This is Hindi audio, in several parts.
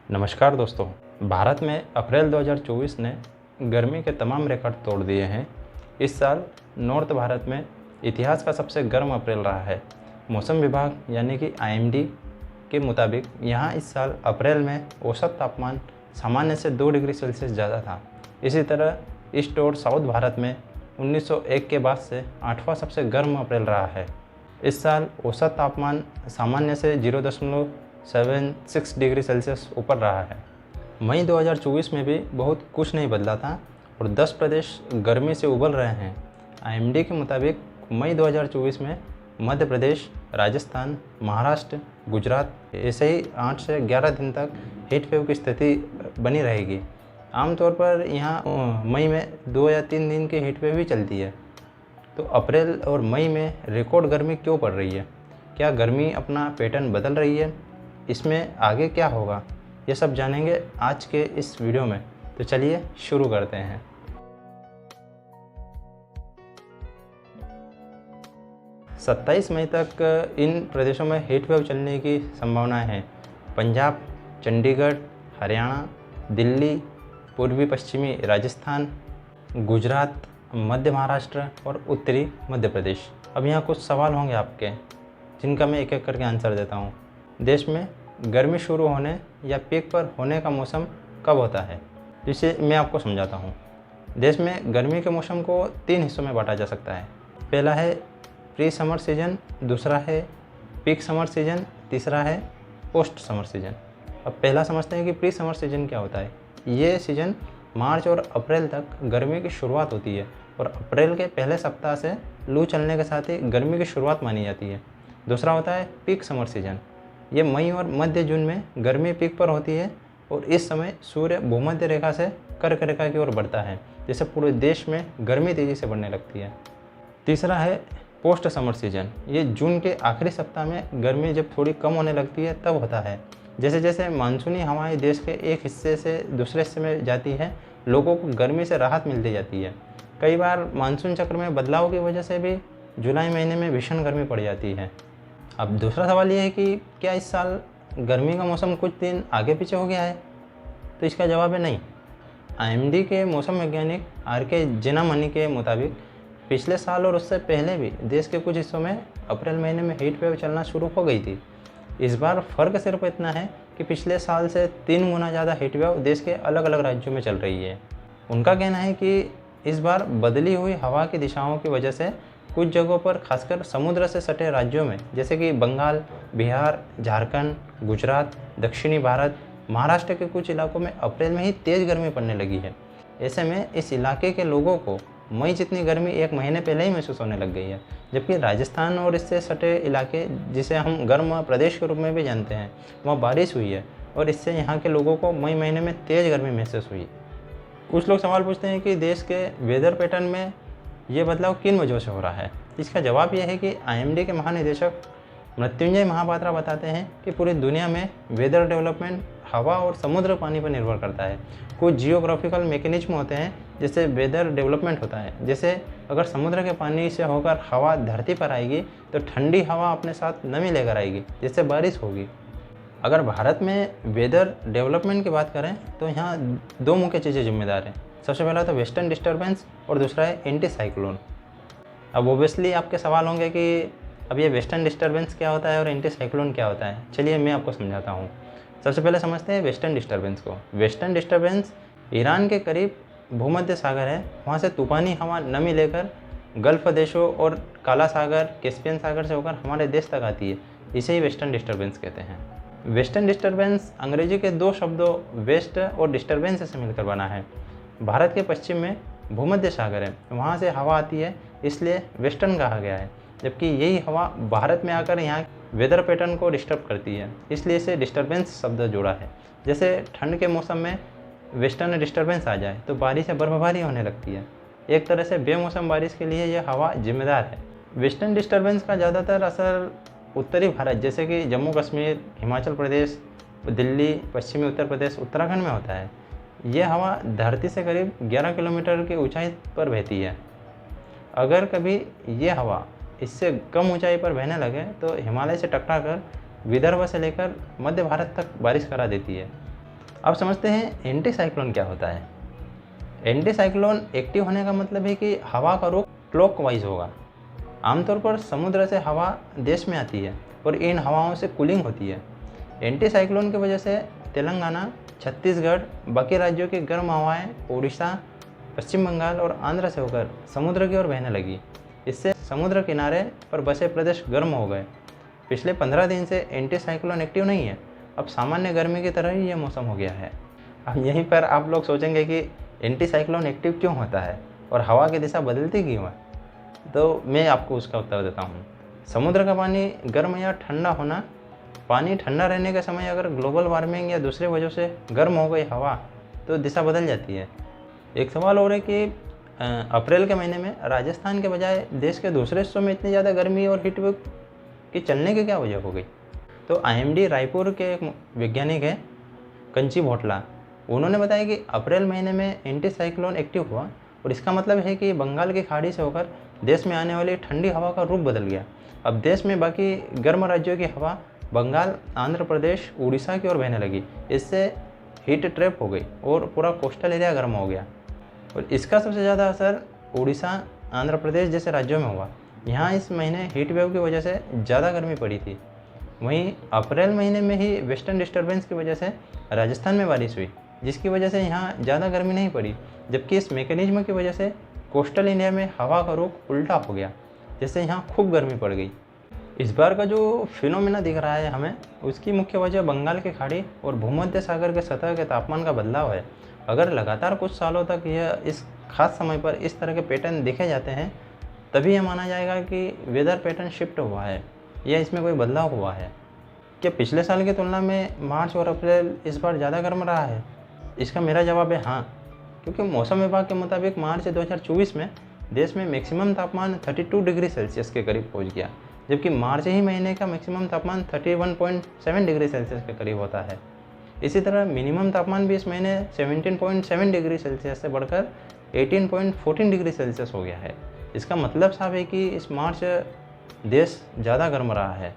नमस्कार दोस्तों। भारत में अप्रैल 2024 ने गर्मी के तमाम रिकॉर्ड तोड़ दिए हैं। इस साल नॉर्थ भारत में इतिहास का सबसे गर्म अप्रैल रहा है। मौसम विभाग यानी कि आईएमडी के मुताबिक यहाँ इस साल अप्रैल में औसत तापमान सामान्य से 2 डिग्री सेल्सियस ज़्यादा था। इसी तरह ईस्ट और साउथ भारत में 1901 के बाद से 8वां सबसे गर्म अप्रैल रहा है। इस साल औसत तापमान सामान्य से 0.76 डिग्री सेल्सियस ऊपर रहा है। मई 2024 में भी बहुत कुछ नहीं बदला था और 10 प्रदेश गर्मी से उबल रहे हैं। आईएमडी के मुताबिक मई 2024 में मध्य प्रदेश, राजस्थान, महाराष्ट्र, गुजरात ऐसे ही 8 से 11 दिन तक हीट वेव की स्थिति बनी रहेगी। आमतौर पर यहाँ मई में 2 या 3 दिन की हीट वेव ही चलती है। तो अप्रैल और मई में रिकॉर्ड गर्मी क्यों पड़ रही है? क्या गर्मी अपना पैटर्न बदल रही है? इसमें आगे क्या होगा, ये सब जानेंगे आज के इस वीडियो में। तो चलिए शुरू करते हैं। सत्ताईस मई तक इन प्रदेशों में हीट वेव चलने की संभावनाएं हैं। पंजाब, चंडीगढ़, हरियाणा, दिल्ली, पूर्वी पश्चिमी राजस्थान, गुजरात, मध्य महाराष्ट्र और उत्तरी मध्य प्रदेश। अब यहाँ कुछ सवाल होंगे आपके, जिनका मैं एक एक करके आंसर देता हूँ। देश में गर्मी शुरू होने या पीक पर होने का मौसम कब होता है, जिसे मैं आपको समझाता हूँ। देश में गर्मी के मौसम को 3 हिस्सों में बांटा जा सकता है। पहला है प्री समर सीजन, दूसरा है पीक समर सीजन, तीसरा है पोस्ट समर सीजन। अब पहला समझते हैं कि प्री समर सीजन क्या होता है। ये सीजन मार्च और अप्रैल तक गर्मी की शुरुआत होती है और अप्रैल के पहले सप्ताह से लू चलने के साथ ही गर्मी की शुरुआत मानी जाती है। दूसरा होता है पीक समर सीजन। ये मई और मध्य जून में गर्मी पीक पर होती है और इस समय सूर्य भूमध्य रेखा से कर्क रेखा की ओर बढ़ता है, जिससे पूरे देश में गर्मी तेज़ी से बढ़ने लगती है। तीसरा है पोस्ट समर सीजन। ये जून के आखिरी सप्ताह में गर्मी जब थोड़ी कम होने लगती है तब होता है। जैसे जैसे मानसूनी हवाएं देश के एक हिस्से से दूसरे हिस्से में जाती है, लोगों को गर्मी से राहत मिलती जाती है। कई बार मानसून चक्र में बदलाव की वजह से भी जुलाई महीने में भीषण गर्मी पड़ जाती है। अब दूसरा सवाल ये है कि क्या इस साल गर्मी का मौसम कुछ दिन आगे पीछे हो गया है? तो इसका जवाब है नहीं। आईएमडी के मौसम वैज्ञानिक आर.के. जेनामनी के मुताबिक पिछले साल और उससे पहले भी देश के कुछ हिस्सों में अप्रैल महीने में हीट वेव चलना शुरू हो गई थी। इस बार फ़र्क सिर्फ इतना है कि पिछले साल से 3 गुना ज़्यादा हीट वेव देश के अलग अलग राज्यों में चल रही है। उनका कहना है कि इस बार बदली हुई हवा की दिशाओं की वजह से कुछ जगहों पर खासकर समुद्र से सटे राज्यों में, जैसे कि बंगाल, बिहार, झारखंड, गुजरात, दक्षिणी भारत, महाराष्ट्र के कुछ इलाकों में अप्रैल में ही तेज़ गर्मी पड़ने लगी है। ऐसे में इस इलाके के लोगों को मई जितनी गर्मी 1 महीने पहले ही महसूस होने लग गई है। जबकि राजस्थान और इससे सटे इलाके, जिसे हम गर्म प्रदेश के रूप में भी जानते हैं, वहाँ बारिश हुई है और इससे यहाँ के लोगों को मई महीने में तेज़ गर्मी महसूस हुई। कुछ लोग सवाल पूछते हैं कि देश के वेदर पैटर्न में ये बदलाव किन वजहों से हो रहा है। इसका जवाब यह है कि आईएमडी के महानिदेशक मृत्युंजय महापात्रा बताते हैं कि पूरी दुनिया में वेदर डेवलपमेंट हवा और समुद्र पानी पर निर्भर करता है। कुछ जियोग्राफिकल मैकेनिज्म होते हैं जिससे वेदर डेवलपमेंट होता है। जैसे अगर समुद्र के पानी से होकर हवा धरती पर आएगी तो ठंडी हवा अपने साथ नमी लेकर आएगी, जिससे बारिश होगी। अगर भारत में वेदर डेवलपमेंट की बात करें तो यहाँ 2 मुख्य चीज़ें जिम्मेदार हैं। सबसे पहला तो वेस्टर्न डिस्टर्बेंस और दूसरा है एंटी साइक्लोन। अब ओबियसली आपके सवाल होंगे कि अब ये वेस्टर्न डिस्टर्बेंस क्या होता है और एंटी साइक्लोन क्या होता है। चलिए मैं आपको समझाता हूँ। सबसे पहले समझते हैं वेस्टर्न डिस्टर्बेंस को। वेस्टर्न डिस्टर्बेंस ईरान के करीब भूमध्य सागर है, वहाँ से तूफ़ानी हवा नमी लेकर गल्फ़ देशों और काला सागर, कैस्पियन सागर से होकर हमारे देश तक आती है। इसे ही वेस्टर्न डिस्टर्बेंस कहते हैं। वेस्टर्न डिस्टर्बेंस अंग्रेजी के 2 शब्दों वेस्ट और डिस्टर्बेंस से मिलकर बना है। भारत के पश्चिम में भूमध्य सागर है, वहाँ से हवा आती है, इसलिए वेस्टर्न कहा गया है। जबकि यही हवा भारत में आकर यहाँ वेदर पैटर्न को डिस्टर्ब करती है, इसलिए इसे डिस्टर्बेंस शब्द जोड़ा है। जैसे ठंड के मौसम में वेस्टर्न डिस्टर्बेंस आ जाए तो बारिश या बर्फबारी होने लगती है। एक तरह से बेमौसम बारिश के लिए यह हवा जिम्मेदार है। वेस्टर्न डिस्टर्बेंस का ज़्यादातर असर उत्तरी भारत, जैसे कि जम्मू कश्मीर, हिमाचल प्रदेश, दिल्ली, पश्चिमी उत्तर प्रदेश, उत्तराखंड में होता है। यह हवा धरती से करीब 11 किलोमीटर की ऊंचाई पर बहती है। अगर कभी ये हवा इससे कम ऊंचाई पर बहने लगे तो हिमालय से टकराकर विदर्भ से लेकर मध्य भारत तक बारिश करा देती है। अब समझते हैं एंटी साइक्लोन क्या होता है। एंटी साइक्लोन एक्टिव होने का मतलब है कि हवा का रुख क्लॉकवाइज होगा। आमतौर पर समुद्र से हवा देश में आती है और इन हवाओं से कूलिंग होती है। एंटी साइक्लोन की वजह से तेलंगाना, छत्तीसगढ़, बाकी राज्यों की गर्म हवाएं उड़ीसा, पश्चिम बंगाल और आंध्र से होकर समुद्र की ओर बहने लगी। इससे समुद्र किनारे पर बसे प्रदेश गर्म हो गए। पिछले 15 दिन से एंटी साइक्लोन एक्टिव नहीं है, अब सामान्य गर्मी की तरह ही यह मौसम हो गया है। अब यहीं पर आप लोग सोचेंगे कि एंटी साइक्लोन एक्टिव क्यों होता है और हवा की दिशा बदलती क्यों है, तो मैं आपको उसका उत्तर देता हूँ। समुद्र का पानी गर्म या ठंडा होना, पानी ठंडा रहने के समय अगर ग्लोबल वार्मिंग या दूसरे वजह से गर्म हो गई हवा तो दिशा बदल जाती है। एक सवाल और है कि अप्रैल के महीने में राजस्थान के बजाय देश के दूसरे हिस्सों में इतनी ज़्यादा गर्मी और हीट वेव की चलने की क्या वजह हो गई। तो IMD रायपुर के एक वैज्ञानिक है कंची भोटला, उन्होंने बताया कि अप्रैल महीने में एंटी साइक्लोन एक्टिव हुआ और इसका मतलब है कि बंगाल की खाड़ी से होकर देश में आने वाली ठंडी हवा का रुख बदल गया। अब देश में बाकी गर्म राज्यों की हवा बंगाल, आंध्र प्रदेश, उड़ीसा की ओर बहने लगी। इससे हीट ट्रैप हो गई और पूरा कोस्टल एरिया गर्म हो गया। और इसका सबसे ज़्यादा असर उड़ीसा, आंध्र प्रदेश जैसे राज्यों में हुआ। यहाँ इस महीने हीट वेव की वजह से ज़्यादा गर्मी पड़ी थी। वहीं अप्रैल महीने में ही वेस्टर्न डिस्टर्बेंस की वजह से राजस्थान में बारिश हुई, जिसकी वजह से यहाँ ज़्यादा गर्मी नहीं पड़ी, जबकि इस मैकेनिज्म की वजह से कोस्टल इंडिया में हवा का रुख उल्टा हो गया, जिससे यहाँ खूब गर्मी पड़ गई। इस बार का जो फिनोमेना दिख रहा है हमें, उसकी मुख्य वजह बंगाल की खाड़ी और भूमध्य सागर के सतह के तापमान का बदलाव है। अगर लगातार कुछ सालों तक यह इस खास समय पर इस तरह के पैटर्न देखे जाते हैं, तभी यह माना जाएगा कि वेदर पैटर्न शिफ्ट हुआ है या इसमें कोई बदलाव हुआ है। क्या पिछले साल की तुलना में मार्च और अप्रैल इस बार ज़्यादा गर्म रहा है? इसका मेरा जवाब है हाँ, क्योंकि मौसम विभाग के मुताबिक मार्च 2024 में देश में मैक्सिमम तापमान 32 डिग्री सेल्सियस के करीब पहुंच गया, जबकि मार्च ही महीने का मैक्सिमम तापमान 31.7 डिग्री सेल्सियस के करीब होता है। इसी तरह मिनिमम तापमान भी इस महीने 17.7 डिग्री सेल्सियस से बढ़कर 18.14 डिग्री सेल्सियस हो गया है। इसका मतलब साफ है कि इस मार्च देश ज़्यादा गर्म रहा है।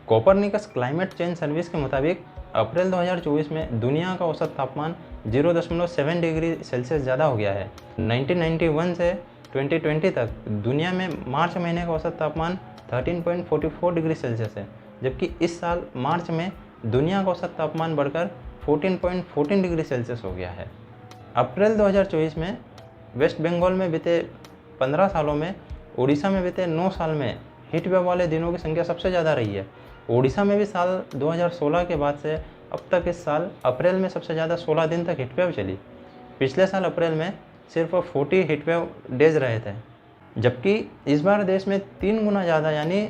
कोपरनिकस क्लाइमेट चेंज सर्विस के मुताबिक अप्रैल 2024 में दुनिया का औसत तापमान 0.7 डिग्री सेल्सियस ज़्यादा हो गया है। 1991 से 2020 तक दुनिया में मार्च महीने का औसत तापमान 13.44 डिग्री सेल्सियस है, जबकि इस साल मार्च में दुनिया का औसत तापमान बढ़कर 14.14 डिग्री सेल्सियस हो गया है। अप्रैल 2024 में वेस्ट बंगाल में बीते 15 सालों में उड़ीसा में बीते 9 साल में हीट वेव वाले दिनों की संख्या सबसे ज़्यादा रही है। उड़ीसा में भी साल 2016 के बाद से अब तक इस साल अप्रैल में सबसे ज़्यादा 16 दिन तक हीट वेव चली। पिछले साल अप्रैल में सिर्फ 40 हीट वेव डेज रहे थे, जबकि इस बार देश में 3 गुना ज़्यादा यानी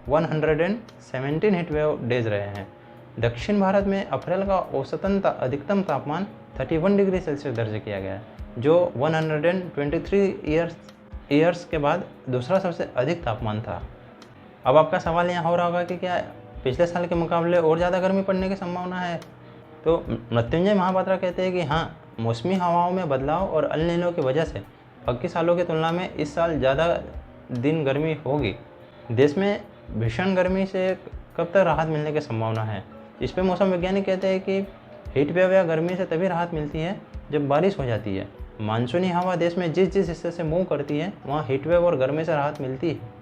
117 हीट वेव डेज रहे हैं। दक्षिण भारत में अप्रैल का औसतन अधिकतम तापमान 31 डिग्री सेल्सियस दर्ज किया गया है, जो 123 ईयर्स के बाद दूसरा सबसे अधिक तापमान था। अब आपका सवाल यहाँ हो रहा होगा कि क्या पिछले साल के मुकाबले और ज़्यादा गर्मी पड़ने की संभावना है? तो मृत्युंजय महापात्रा कहते हैं कि हाँ, मौसमी हवाओं में बदलाव और अल नीनो की वजह से बाकी सालों की तुलना में इस साल ज़्यादा दिन गर्मी होगी। देश में भीषण गर्मी से कब तक राहत मिलने की संभावना है? इस पे मौसम वैज्ञानिक कहते हैं कि हीट वेव या गर्मी से तभी राहत मिलती है जब बारिश हो जाती है। मानसूनी हवा देश में जिस जिस हिस्से से मूव करती है वहाँ हीट वेव और गर्मी से राहत मिलती है।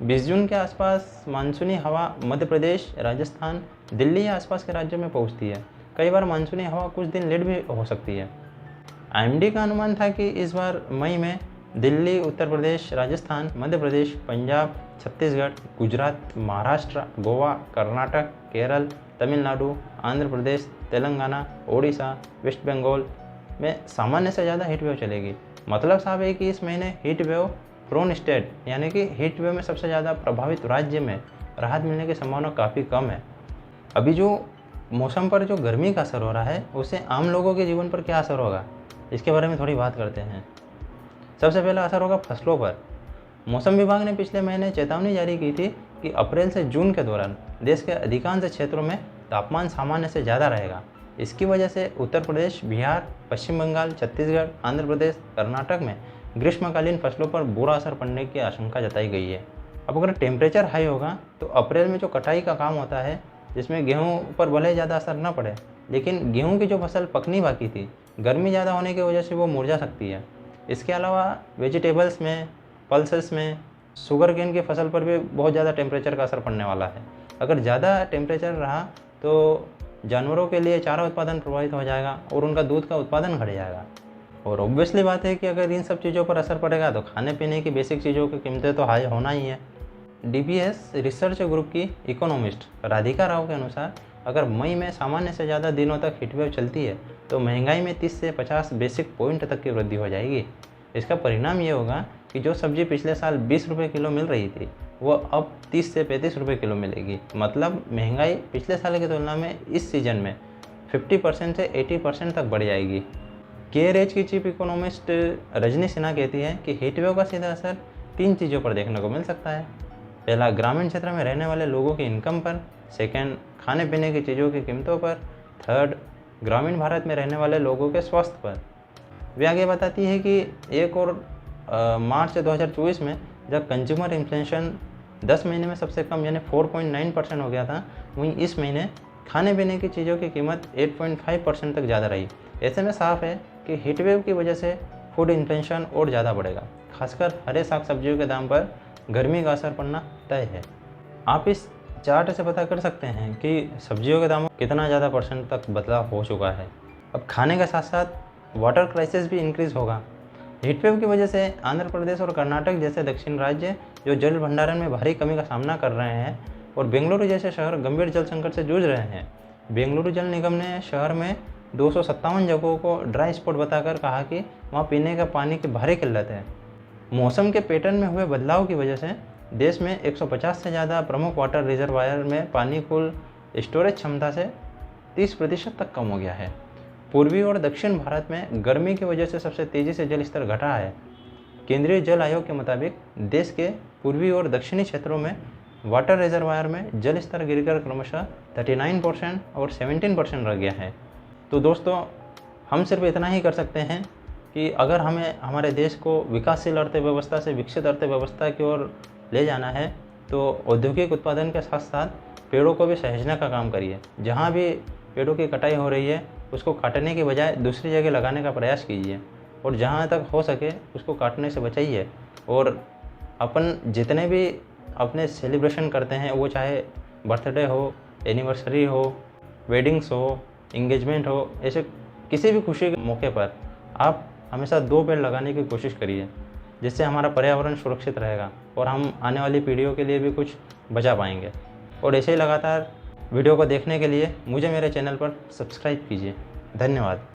20 जून के आसपास मानसूनी हवा मध्य प्रदेश, राजस्थान, दिल्ली या आसपास के राज्यों में पहुँचती है। कई बार मानसूनी हवा कुछ दिन लेट भी हो सकती है। IMD का अनुमान था कि इस बार मई में दिल्ली, उत्तर प्रदेश, राजस्थान, मध्य प्रदेश, पंजाब, छत्तीसगढ़, गुजरात, महाराष्ट्र, गोवा, कर्नाटक, केरल, तमिलनाडु, आंध्र प्रदेश, तेलंगाना, ओडिशा, वेस्ट बंगाल में सामान्य से ज़्यादा हीट वेव चलेगी। मतलब साफ है कि इस महीने हीट वेव प्रोन स्टेट यानी कि हीट वेव में सबसे ज़्यादा प्रभावित राज्य में राहत मिलने की संभावना काफ़ी कम है। अभी जो मौसम पर जो गर्मी का असर हो रहा है, उससे आम लोगों के जीवन पर क्या असर होगा, इसके बारे में थोड़ी बात करते हैं। सबसे पहला असर होगा फसलों पर। मौसम विभाग ने पिछले महीने चेतावनी जारी की थी कि अप्रैल से जून के दौरान देश के अधिकांश क्षेत्रों में तापमान सामान्य से ज़्यादा रहेगा। इसकी वजह से उत्तर प्रदेश, बिहार, पश्चिम बंगाल, छत्तीसगढ़, आंध्र प्रदेश, कर्नाटक में ग्रीष्मकालीन फसलों पर बुरा असर पड़ने की आशंका जताई गई है। अब अगर टेम्परेचर हाई होगा तो अप्रैल में जो कटाई का काम होता है, जिसमें गेहूं पर भले ज़्यादा असर न पड़े, लेकिन गेहूं की जो फसल पकनी बाकी थी, गर्मी ज़्यादा होने की वजह से वो मुरझा सकती है। इसके अलावा वेजिटेबल्स में, पल्सेस में, शुगर केन की फसल पर भी बहुत ज़्यादा टेम्परेचर का असर पड़ने वाला है। अगर ज़्यादा टेम्परेचर रहा तो जानवरों के लिए चारा उत्पादन प्रभावित हो जाएगा और उनका दूध का उत्पादन घट जाएगा। और ऑब्वियसली बात है कि अगर इन सब चीज़ों पर असर पड़ेगा तो खाने पीने की बेसिक चीज़ों की कीमतें तो हाई होना ही है। डीबीएस रिसर्च ग्रुप की इकोनॉमिस्ट राधिका राव के अनुसार अगर मई में सामान्य से ज़्यादा दिनों तक हीटवेव चलती है तो महंगाई में 30 से 50 बेसिक पॉइंट तक की वृद्धि हो जाएगी। इसका परिणाम ये होगा कि जो सब्जी पिछले साल 20 रुपये किलो मिल रही थी वो अब 30 से 35 रुपये किलो मिलेगी। मतलब महंगाई पिछले साल की तुलना में इस सीज़न में 50% से 80% तक बढ़ जाएगी। केयरएच की चीफ इकोनॉमिस्ट रजनी सिन्हा कहती है कि हीटवेव का सीधा असर 3 चीज़ों पर देखने को मिल सकता है। पहला, ग्रामीण क्षेत्र में रहने वाले लोगों की इनकम पर। सेकंड, खाने पीने की चीज़ों की कीमतों पर। थर्ड, ग्रामीण भारत में रहने वाले लोगों के स्वास्थ्य पर। वे आगे बताती है कि मार्च 2024 में जब कंज्यूमर इन्फ्लेशन 10 महीने में सबसे कम यानी 4.9% हो गया था, वहीं इस महीने खाने पीने की चीज़ों की कीमत 8.5% तक ज़्यादा रही। ऐसे में साफ है कि हीटवेव की वजह से फूड इन्फ्लेशन और ज़्यादा बढ़ेगा। खासकर हरे साग सब्जियों के दाम पर गर्मी का असर पड़ना तय है। आप इस चार्ट से पता कर सकते हैं कि सब्जियों के दामों कितना ज़्यादा % तक बदलाव हो चुका है। अब खाने के साथ साथ वाटर क्राइसिस भी इंक्रीज़ होगा। हीटवेव की वजह से आंध्र प्रदेश और कर्नाटक जैसे दक्षिण राज्य जो जल भंडारण में भारी कमी का सामना कर रहे हैं और बेंगलुरु जैसे शहर गंभीर जल संकट से जूझ रहे हैं। बेंगलुरु जल निगम ने शहर में 257 जगहों को ड्राई स्पॉट बताकर कहा कि वहाँ पीने का पानी की भारी किल्लत है। मौसम के पैटर्न में हुए बदलाव की वजह से देश में 150 से ज़्यादा प्रमुख वाटर रिजर्वायर में पानी कुल स्टोरेज क्षमता से 30% तक कम हो गया है। पूर्वी और दक्षिण भारत में गर्मी की वजह से सबसे तेज़ी से जल स्तर घटा है। केंद्रीय जल आयोग के मुताबिक देश के पूर्वी और दक्षिणी क्षेत्रों में वाटर रिजर्वायर में जल स्तर गिरकर क्रमशः 39% और 17% रह गया है। तो दोस्तों, हम सिर्फ इतना ही कर सकते हैं कि अगर हमें हमारे देश को विकासशील अर्थव्यवस्था से विकसित अर्थव्यवस्था की ओर ले जाना है तो औद्योगिक उत्पादन के साथ साथ पेड़ों को भी सहेजने का काम करिए। जहाँ भी पेड़ों की कटाई हो रही है उसको काटने के बजाय दूसरी जगह लगाने का प्रयास कीजिए और जहाँ तक हो सके उसको काटने से बचाइए। और अपन जितने भी अपने सेलिब्रेशन करते हैं, वो चाहे बर्थडे हो, एनिवर्सरी हो, वेडिंग्स हो, इंगेजमेंट हो, ऐसे किसी भी खुशी के मौके पर आप हमेशा 2 पेड़ लगाने की कोशिश करिए, जिससे हमारा पर्यावरण सुरक्षित रहेगा और हम आने वाली पीढ़ियों के लिए भी कुछ बचा पाएंगे। और ऐसे ही लगातार वीडियो को देखने के लिए मुझे मेरे चैनल पर सब्सक्राइब कीजिए। धन्यवाद।